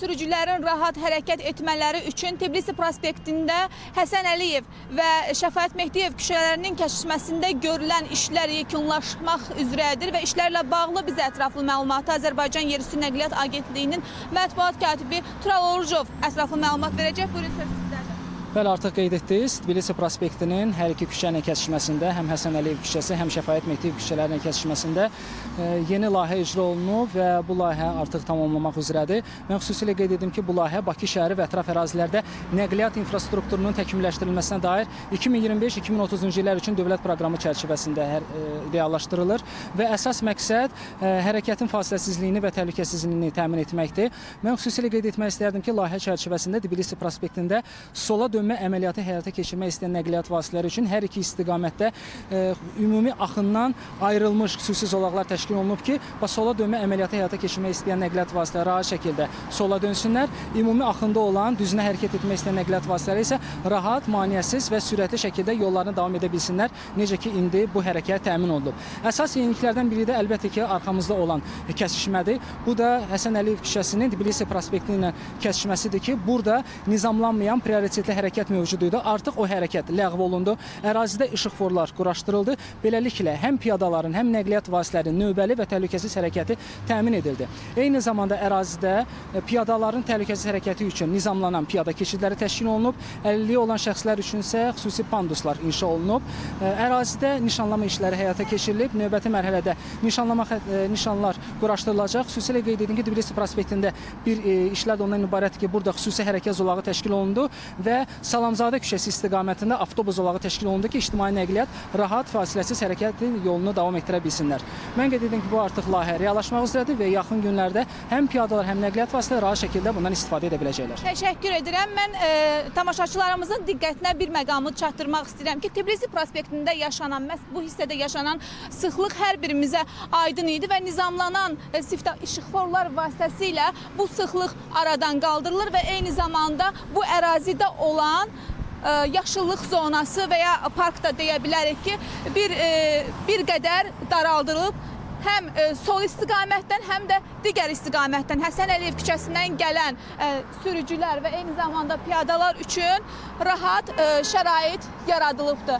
sürücülərin rahat hərəkət etmələri üçün Tbilisi prospektində Həsən Əliyev və Şəfaət Mehdiyev küçələrinin kəşfməsində görülən işlər yekunlaşmaq üzrədir və işlərlə bağlı bizə ətraflı məlumatı Azərbaycan Yerüstü Nəqliyyat Agentliyinin mətbuat katibi Tural Orucov ətraflı məlumat verəcək. Buyurun, söz sizdədir. Bəli, artıq qeyd etdiniz. Tbilisi prospektinin hər iki küçənin kəsişməsində, həm Həsən Əliyev küçəsi, həm Şəfaət Mehdiyev küçələrinin kəsişməsində yeni layihə icra olunub və bu layihə artıq tamamlamaq üzrədir. Mən xüsusilə qeyd edim ki, bu layihə Bakı şəhəri və ətraf ərazilərdə nəqliyyat infrastrukturunun təkmilləşdirilməsinə dair 2025-2030-cu illər üçün dövlət proqramı çərçivəsində reallaşdırılır və əsas məqsəd hərəkətin fasiləsizliyini və təhlükəsizliyini təmin etməkdir. Mən xüsusilə qeyd etmək istərdim ki, layihə çərçivəsində Tbilisi prospektində sola dönmə əməliyyatı həyata keçirmək istəyən nəqliyyat vasitələri üçün hər iki istiqamətdə ümumi axından ayrılmış xüsusi zolaqlar təşkil olunub ki, sola dönmə əməliyyatı həyata keçirmək istəyən nəqliyyat vasitələri rahat şəkildə sola dönsünlər. Ümumi axında olan, düzünə hərəkət etmək istəyən nəqliyyat vasitələri isə rahat, maneəsiz və sürətli şəkildə yollarını davam edə bilsinlər. Necə ki, indi bu hərəkət təmin olunub. Əsas yeniliklərdən biri də əlbəttə ki, arxamızda olan kəsişmədir. Bu da Həsən Əliyev küçəsinin Tbilisi prospekti ilə kəsişməsidir ki, burada nizamlanmayan prioritetli hərəkət mövcud idi. Artıq o hərəkət ləğv olundu. Ərazidə işıqforlar quraşdırıldı. Beləliklə, həm piyadaların, həm nəqliyyat vasitələrinin növbəli və təhlükəsiz hərəkəti təmin edildi. Eyni zamanda ərazidə piyadaların təhlükəsiz hərəkəti üçün nizamlanan piyada keçidləri təşkil olunub. Əlilliyi olan şəxslər üçün isə xüsusi panduslar inşa olunub. Ərazidə nişanlama işləri həyata keçirilib. Növbəti mərhələdə nişanlar quraşdırılacaq. Xüsusilə qeyd edin ki, Tbilisi prospektində bir işlər də ondan ibarətdir ki, burada xüsusi hərəkət zolağı təşkil olundu və Salamzadə küçəsi istiqamətində avtobus zolağı təşkil olundu ki, ictimai nəqliyyat rahat, fasiləsiz hərəkətin yolunu davam etdirə bilsinlər. Mən qeyd edim ki, bu artıq layihə reallaşmaq üzrədir və yaxın günlərdə həm piyadalar, həm nəqliyyat vasitələri rahat şəkildə bundan istifadə edə biləcəklər. Təşəkkür edirəm. Mən tamaşaçılarımızın diqqətinə bir məqamı çatdırmaq istəyirəm ki, Tbilisi prospektində yaşanan, bu hissədə yaşanan sıxlıq hər birimizə aydın idi və nizamlanan işıqforlar vasitəsilə bu sıxlıq aradan qaldırılır və eyni zamanda bu ərazidə olan yaşıllıq zonası və ya park da deyə bilərik ki, bir qədər daraldırılıb. Həm sol istiqamətdən, həm də digər istiqamətdən Həsən Əliyev küçəsindən gələn sürücülər və eyni zamanda piyadalar üçün rahat şərait yaradılıbdır.